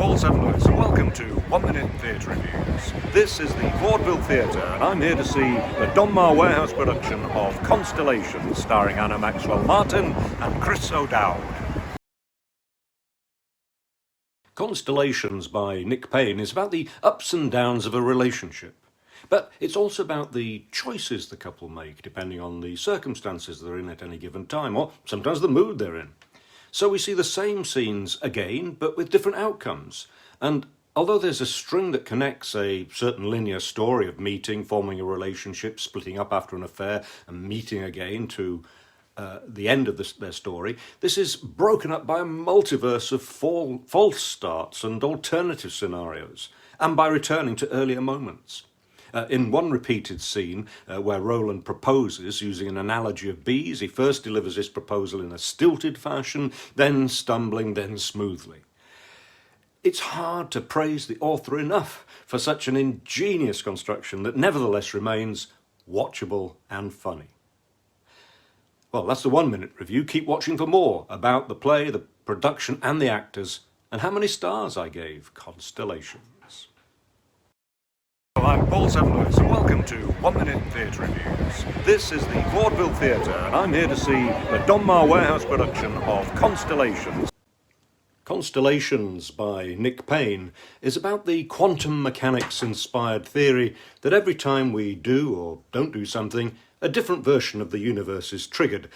Paul Lewis, and welcome to 1 Minute Theatre Reviews. This is the Vaudeville Theatre, and I'm here to see the Donmar warehouse production of Constellations, starring Maxwell Martin and Chris O'Dowd. Constellations by Nick Payne is about the ups and downs of a relationship. But it's also about the choices the couple make, depending on the circumstances they're in at any given time, or sometimes the mood they're in. So we see the same scenes again, but with different outcomes. And although there's a string that connects a certain linear story of meeting, forming a relationship, splitting up after an affair, and meeting again to the end of their story, this is broken up by a multiverse of false starts and alternative scenarios, and by returning to earlier moments. In one repeated scene where Roland proposes using an analogy of bees, he first delivers his proposal in a stilted fashion, then stumbling, then smoothly. It's hard to praise the author enough for such an ingenious construction that nevertheless remains watchable and funny. Well, that's the 1 minute review. Keep watching for more about the play, the production and the actors, and how many stars I gave Constellations. I'm Paul Lewis, and welcome to 1 Minute Theatre Reviews. This is the Vaudeville Theatre, and I'm here to see the Donmar warehouse production of Constellations. Constellations by Nick Payne is about the quantum mechanics-inspired theory that every time we do or don't do something, a different version of the universe is triggered,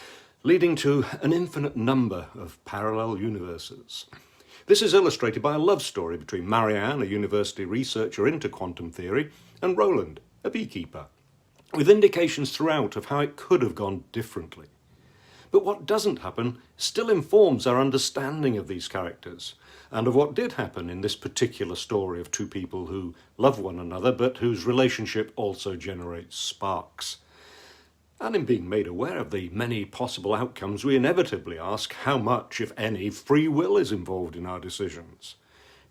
leading to an infinite number of parallel universes. This is illustrated by a love story between Marianne, a university researcher into quantum theory, and Roland, a beekeeper, with indications throughout of how it could have gone differently. But what doesn't happen still informs our understanding of these characters, and of what did happen in this particular story of two people who love one another, but whose relationship also generates sparks. And in being made aware of the many possible outcomes, we inevitably ask how much, if any, free will is involved in our decisions.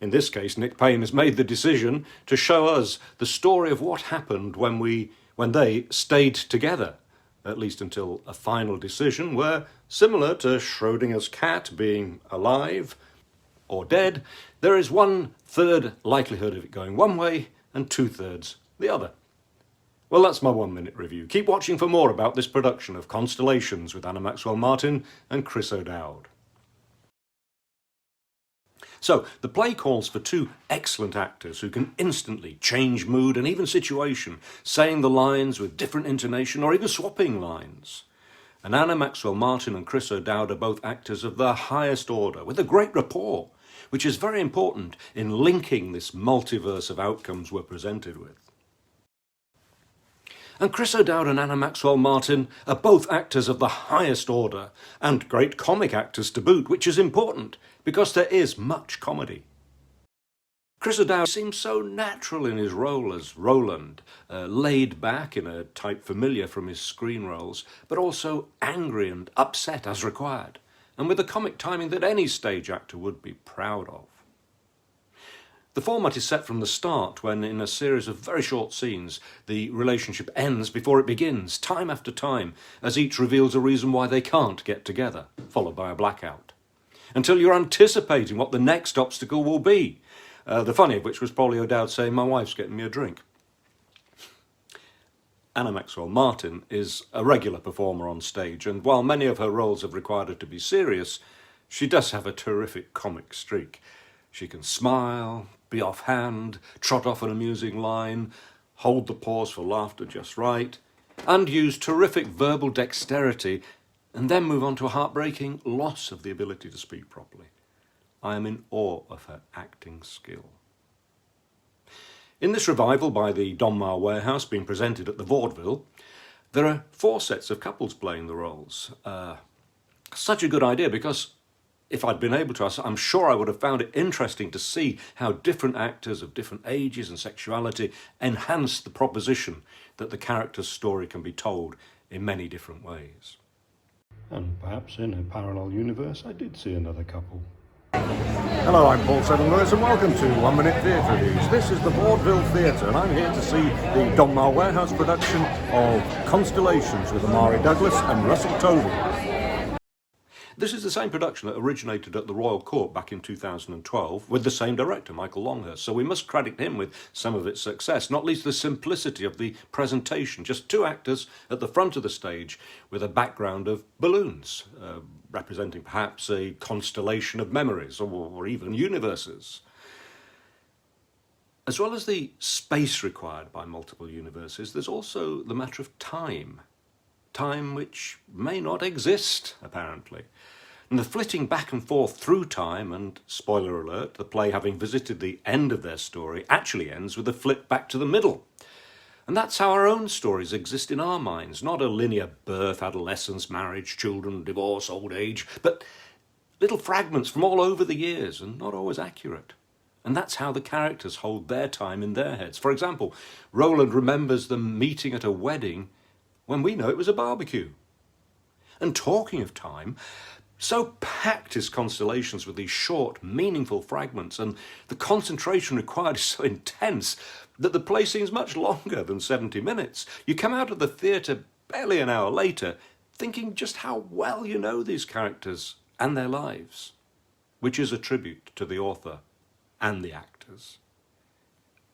In this case, Nick Payne has made the decision to show us the story of what happened when they stayed together, at least until a final decision where, similar to Schrodinger's cat being alive or dead, there is 1/3 likelihood of it going one way and 2/3 the other. Well, that's my 1 minute review. Keep watching for more about this production of Constellations with Maxwell Martin and Chris O'Dowd. So, the play calls for two excellent actors who can instantly change mood and even situation, saying the lines with different intonation or even swapping lines. And Maxwell Martin and Chris O'Dowd are both actors of the highest order, with a great rapport, which is very important in linking this multiverse of outcomes we're presented with. And Chris O'Dowd and Maxwell Martin are both actors of the highest order, and great comic actors to boot, which is important, because there is much comedy. Chris O'Dowd seems so natural in his role as Roland, laid back in a type familiar from his screen roles, but also angry and upset as required, and with the comic timing that any stage actor would be proud of. The format is set from the start when, in a series of very short scenes, the relationship ends before it begins, time after time, as each reveals a reason why they can't get together, followed by a blackout. Until you're anticipating what the next obstacle will be. The funny of which was probably O'Dowd saying, "My wife's getting me a drink." Maxwell Martin is a regular performer on stage, and while many of her roles have required her to be serious, she does have a terrific comic streak. She can smile, be offhand, trot off an amusing line, hold the pause for laughter just right, and use terrific verbal dexterity, and then move on to a heartbreaking loss of the ability to speak properly. I am in awe of her acting skill. In this revival by the Donmar Warehouse being presented at the Vaudeville, there are 4 sets of couples playing the roles. Such a good idea, because if I'd been able to, I'm sure I would have found it interesting to see how different actors of different ages and sexuality enhance the proposition that the character's story can be told in many different ways. And perhaps in a parallel universe, I did see another couple. Hello, I'm Paul Lewis, and welcome to 1 Minute Theatre Reviews. This is the Vaudeville Theatre, and I'm here to see the Donmar Warehouse production of Constellations with Omari and Russell Tovey. This is the same production that originated at the Royal Court back in 2012 with the same director, Michael Longhurst, so we must credit him with some of its success, not least the simplicity of the presentation. Just two actors at the front of the stage with a background of balloons, representing perhaps a constellation of memories or even universes. As well as the space required by multiple universes, there's also the matter of time. Time which may not exist, apparently. And the flitting back and forth through time, and spoiler alert, the play having visited the end of their story, actually ends with a flit back to the middle. And that's how our own stories exist in our minds, not a linear birth, adolescence, marriage, children, divorce, old age, but little fragments from all over the years, and not always accurate. And that's how the characters hold their time in their heads. For example, Roland remembers them meeting at a wedding when we know it was a barbecue. And talking of time, so packed is Constellations with these short, meaningful fragments, and the concentration required is so intense that the play seems much longer than 70 minutes. You come out of the theatre barely an hour later, thinking just how well you know these characters and their lives, which is a tribute to the author and the actors.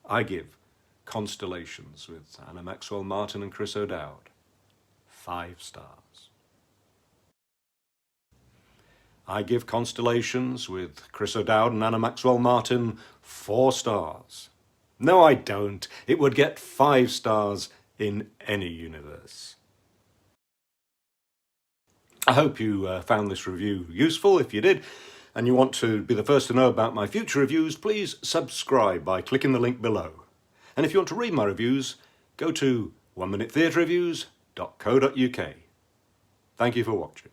I give Constellations with Anna Maxwell Martin and Chris O'Dowd 5 stars. I give Constellations with Chris O'Dowd and Anna Maxwell Martin 4 stars. No, I don't. It would get 5 stars in any universe. I hope you found this review useful. If you did, and you want to be the first to know about my future reviews, please subscribe by clicking the link below. And if you want to read my reviews, go to oneminutetheatterreviews.co.uk. Thank you for watching.